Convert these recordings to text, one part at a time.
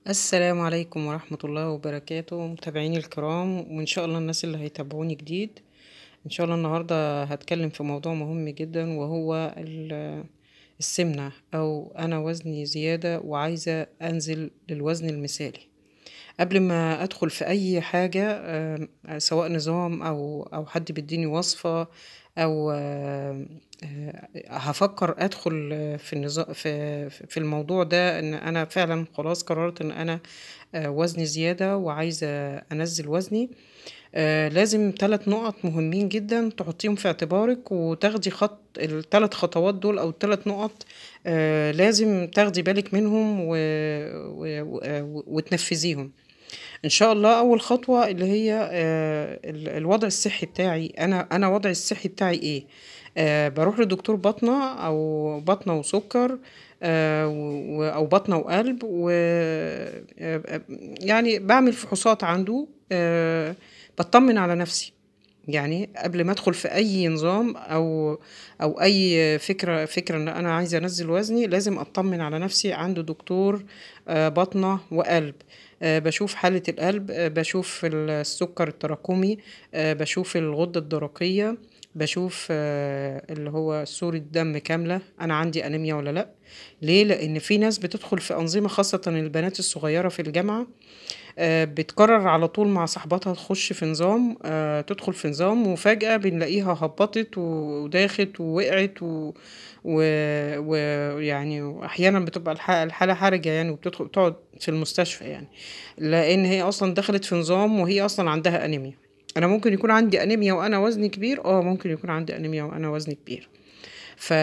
السلام عليكم ورحمة الله وبركاته متابعيني الكرام، وإن شاء الله الناس اللي هيتابعوني جديد. إن شاء الله النهاردة هتكلم في موضوع مهم جدا، وهو السمنة، أو أنا وزني زيادة وعايزة أنزل للوزن المثالي. قبل ما أدخل في أي حاجة، سواء نظام أو حد بيديني وصفة، أو هفكر أدخل في النظام في الموضوع ده، إن أنا فعلا خلاص قررت إن أنا وزني زيادة وعايزة أنزل وزني. لازم 3 نقط مهمين جدا تحطيهم في اعتبارك، وتاخدي ال3 خطوات دول أو ال3 نقط. لازم تاخدي بالك منهم وتنفذيهم ان شاء الله. اول خطوة اللي هي الوضع الصحي بتاعي، انا وضعي الصحي بتاعي ايه؟ بروح لدكتور باطنة او باطنة وسكر، او باطنة وقلب، و يعني بعمل فحوصات عنده، بطمن على نفسي. يعني قبل ما ادخل في اي نظام او اي فكرة ان انا عايزة انزل وزني، لازم اطمن على نفسي عند دكتور باطنة وقلب. بشوف حالة القلب، بشوف السكر التراكمي، بشوف الغدة الدرقية، بشوف اللي هو صورة دم كاملة، انا عندي انيميا ولا لا. ليه؟ لان في ناس بتدخل في انظمة، خاصة البنات الصغيرة في الجامعة، بتقرر على طول مع صاحباتها تخش في نظام، تدخل في نظام، وفجأة بنلاقيها هبطت وداخت ووقعت ويعني أحيانا بتبقى الحالة حرجة يعني، وبتدخل تقعد في المستشفى يعني، لأن هي أصلا دخلت في نظام وهي أصلا عندها أنيميا. أنا ممكن يكون عندي أنيميا وأنا وزني كبير، ممكن يكون عندي أنيميا وأنا وزني كبير.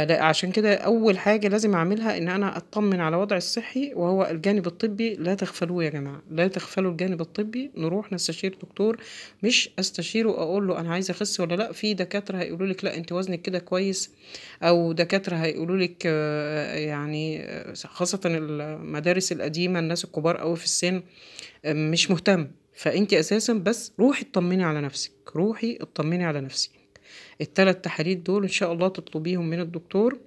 عشان كده أول حاجة لازم أعملها إن أنا أطمن على وضعي الصحي، وهو الجانب الطبي. لا تغفلوه يا جماعة، لا تغفلوا الجانب الطبي. نروح نستشير دكتور، مش أستشيره أقول له أنا عايزة أخس ولا لأ. في دكاترة هيقولوا لك لأ أنت وزنك كده كويس، أو دكاترة هيقولوا لك يعني خاصة المدارس القديمة، الناس الكبار أوي في السن، مش مهتم. فأنت أساسا بس روحي اطمني على نفسك، روحي اطمني على نفسك. ال3 تحاليل دول إن شاء الله تطلبيهم من الدكتور.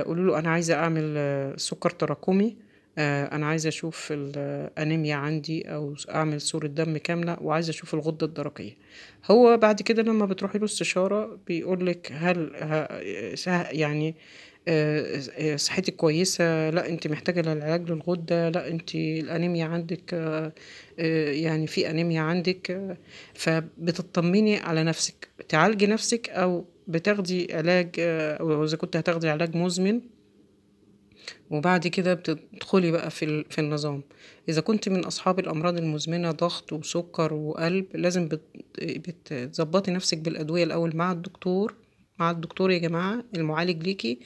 قولوا له أنا عايزة أعمل سكر تراكمي، أنا عايزة أشوف الأنيميا عندي، أو أعمل صورة دم كاملة، وعايزة أشوف الغدة الدرقية. هو بعد كده لما بتروحي له استشارة بيقول لك هل يعني صحتك كويسة، لا انت محتاجة للعلاج للغدة، لا انت الأنيميا عندك، يعني في أنيميا عندك. فبتطمني على نفسك، تعالجي نفسك، أو بتاخدي علاج، أو إذا كنت هتاخدي علاج مزمن. وبعد كده بتدخلي بقى في النظام. إذا كنت من أصحاب الأمراض المزمنة، ضغط وسكر وقلب، لازم بتظبطي نفسك بالأدوية الأول مع الدكتور. مع الدكتور يا جماعة، المعالج ليكي.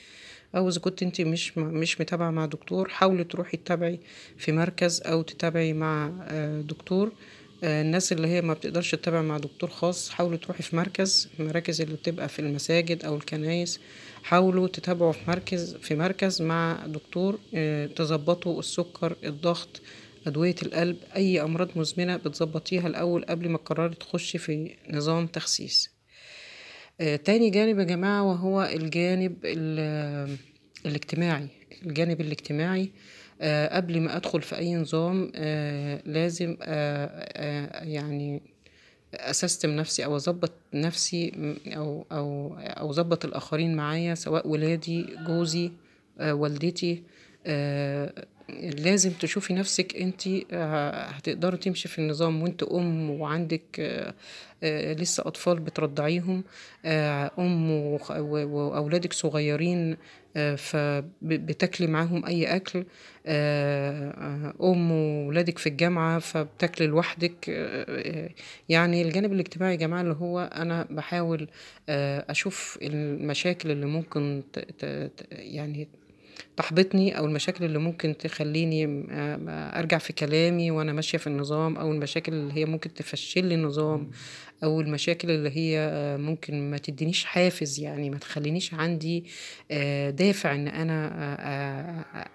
أو إذا كنت انت مش متابعة مع دكتور، حاولي تروحي تتابعي في مركز، أو تتابعي مع دكتور. الناس اللي هي ما بتقدرش تتابع مع دكتور خاص، حاولوا تروحي في المراكز اللي بتبقى في المساجد أو الكنايس. حاولوا تتابعوا في مركز مع دكتور، تظبطوا السكر، الضغط، أدوية القلب، أي أمراض مزمنة بتظبطيها الأول قبل ما تقرري تخشي في نظام تخسيس. تاني جانب يا جماعة، وهو الجانب الاجتماعي. الجانب الاجتماعي، قبل ما أدخل في أي نظام، لازم يعني أسستم نفسي، أو أظبط نفسي، أو أظبط الآخرين معايا، سواء ولادي، جوزي، والدتي. لازم تشوفي نفسك انتي هتقدري تمشي في النظام وانت وعندك لسه أطفال بترضعيهم، وأولادك صغيرين، فبتاكلي معاهم أي أكل، وولادك في الجامعة فبتاكلي لوحدك. يعني الجانب الاجتماعي يا جماعة، اللي هو أنا بحاول أشوف المشاكل اللي ممكن يعني تحبطني، او المشاكل اللي ممكن تخليني ارجع في كلامي وانا ماشية في النظام، او المشاكل اللي هي ممكن تفشل لي النظام، او المشاكل اللي هي ممكن ما تدينيش حافز، يعني ما تخلينيش عندي دافع ان انا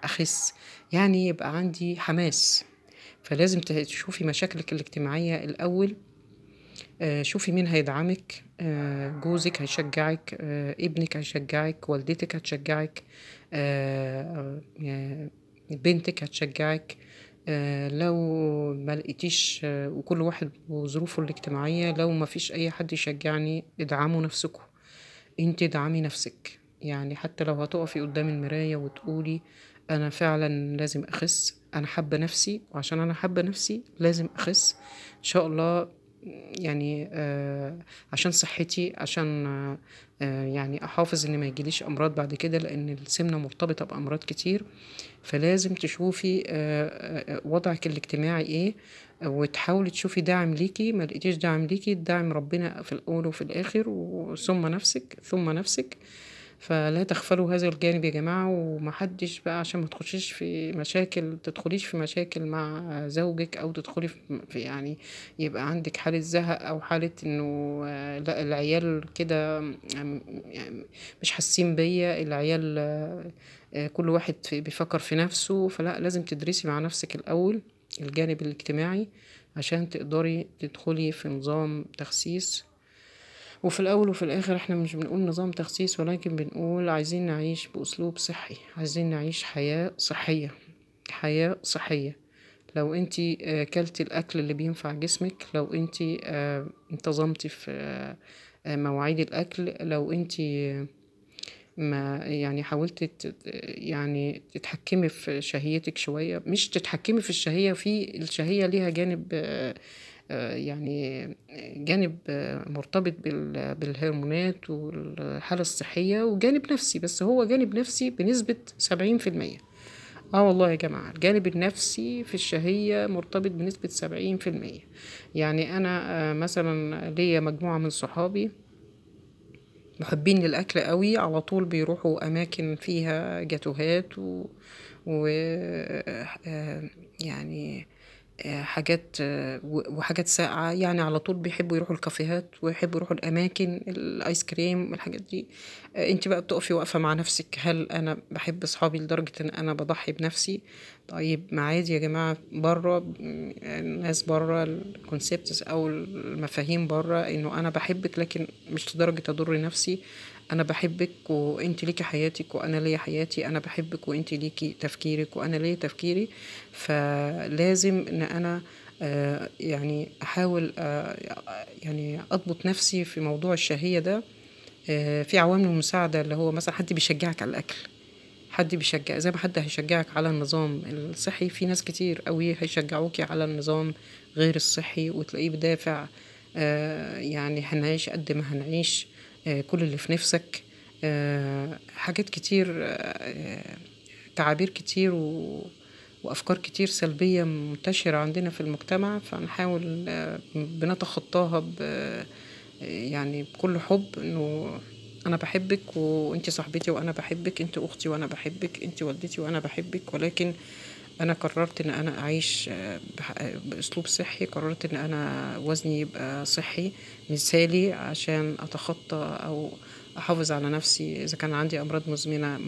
اخس، يعني يبقى عندي حماس. فلازم تشوفي مشاكلك الاجتماعية الاول. شوفي مين هيدعمك، جوزك هيشجعك، ابنك هيشجعك، والدتك هتشجعك، بنتك هتشجعك، لو ما لقيتيش وكل واحد وظروفه الاجتماعية، لو ما فيش أي حد يشجعني، ادعموا نفسكم، انت ادعمي نفسك. يعني حتى لو هتقفي قدام المراية وتقولي أنا فعلا لازم أخس، أنا حابة نفسي، وعشان أنا حابة نفسي لازم أخس إن شاء الله. يعني عشان صحتي، عشان يعني أحافظ إن ما يجيليش أمراض بعد كده، لأن السمنة مرتبطة بأمراض كتير. فلازم تشوفي وضعك الاجتماعي ايه، وتحاولي تشوفي داعم ليكي. ما لقيتيش داعم ليكي، داعم ربنا في الاول وفي الاخر، ثم نفسك ثم نفسك. فلا تغفلوا هذا الجانب يا جماعة. ومحدش بقى عشان ما تخشيش في مشاكل، تدخليش في مشاكل مع زوجك، او تدخلي في يعني يبقى عندك حالة زهق او حالة انه لا العيال كده يعني مش حاسين بيا العيال، كل واحد بيفكر في نفسه. فلا، لازم تدرسي مع نفسك الأول الجانب الاجتماعي عشان تقدري تدخلي في نظام تخسيس. وفي الأول وفي الآخر احنا مش بنقول نظام تخسيس، ولكن بنقول عايزين نعيش بأسلوب صحي، عايزين نعيش حياة صحية، حياة صحية. لو انتي كلتي الأكل اللي بينفع جسمك، لو انتي انتظمتي في مواعيد الأكل، لو انتي ما يعني حاولت يعني تتحكمي في شهيتك شوية، مش تتحكمي في الشهية، في الشهية ليها جانب يعني جانب مرتبط بالهرمونات والحالة الصحية، وجانب نفسي، بس هو جانب نفسي بنسبة 70%. اه والله يا جماعة، الجانب النفسي في الشهية مرتبط بنسبة 70%. يعني أنا مثلا ليا مجموعة من صحابي محبين للأكل قوي، على طول بيروحوا أماكن فيها جاتوهات و... يعني حاجات وحاجات ساقعة. يعني على طول بيحبوا يروحوا الكافيهات، ويحبوا يروحوا الأماكن الآيس كريم والحاجات دي. انت بقى بتقفي واقفة مع نفسك، هل أنا بحب أصحابي لدرجة إن أنا بضحي بنفسي؟ طيب ما عادي يا جماعة، بره الناس، بره الكونسبتس أو المفاهيم بره، إنه أنا بحبك لكن مش لدرجة أضر نفسي. انا بحبك وانت ليكي حياتك وانا ليا حياتي، انا بحبك وانت ليكي تفكيرك وانا ليا تفكيري. فلازم ان انا يعني احاول يعني اضبط نفسي في موضوع الشهية ده. في عوامل مساعدة، اللي هو مثلا حد بيشجعك على الاكل، حد بيشجع زي ما حد هيشجعك على النظام الصحي، في ناس كتير قوي هيشجعوكي على النظام غير الصحي، وتلاقيه بدافع يعني هنعيش قد ما هنعيش، كل اللي في نفسك. حاجات كتير، تعابير كتير وأفكار كتير سلبية منتشرة عندنا في المجتمع. فنحاول بنتخطاها يعني بكل حب، انه انا بحبك وانت صاحبتي وانا بحبك، انت اختي وانا بحبك، انت والدتي وانا بحبك. ولكن انا قررت ان انا اعيش باسلوب صحي، قررت ان انا وزني يبقى صحي مثالي عشان اتخطى او احافظ على نفسي. اذا كان عندي امراض مزمنه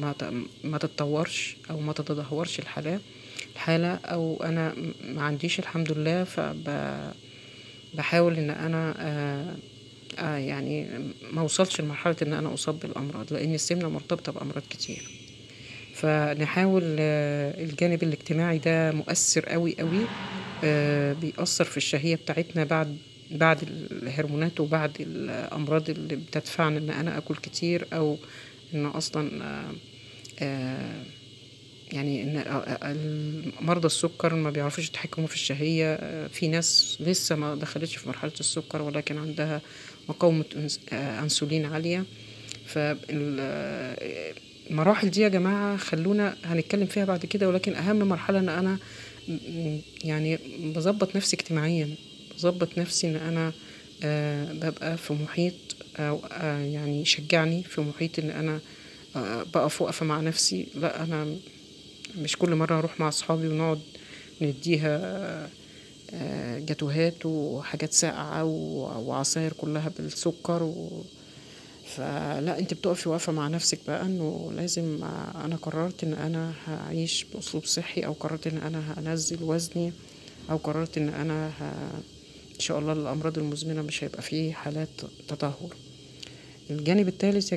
ما تتطورش او ما تتدهورش الحاله، او انا ما عنديش الحمد لله. بحاول ان انا يعني ما وصلش لمرحلة ان انا اصاب بالامراض، لان السمنة مرتبطة بامراض كتير. فنحاول الجانب الاجتماعي ده مؤثر قوي قوي، بيأثر في الشهية بتاعتنا بعد الهرمونات وبعد الامراض اللي بتدفعنا ان انا اكل كتير، او ان اصلا آه، يعني ان مرضى السكر ما بيعرفوش يتحكموا في الشهية. في ناس لسه ما دخلتش في مرحلة السكر ولكن عندها مقاومة أنسولين عالية. فالمراحل دي يا جماعة خلونا هنتكلم فيها بعد كده، ولكن أهم مرحلة أن أنا يعني بظبط نفسي اجتماعيا، بظبط نفسي أن أنا ببقى في محيط، أو يعني يشجعني في محيط أن أنا بقف واقفة مع نفسي. لا، أنا مش كل مرة أروح مع أصحابي ونقعد نديها جاتوهات وحاجات ساقعة وعصاير كلها بالسكر فلا، انت بتقفي واقفة مع نفسك بقى انه لازم انا قررت ان انا هعيش باسلوب صحي، او قررت ان انا هنزل وزني، او قررت ان انا ان شاء الله الامراض المزمنة مش هيبقى فيه حالات تدهور. الجانب الثالث يا جماعة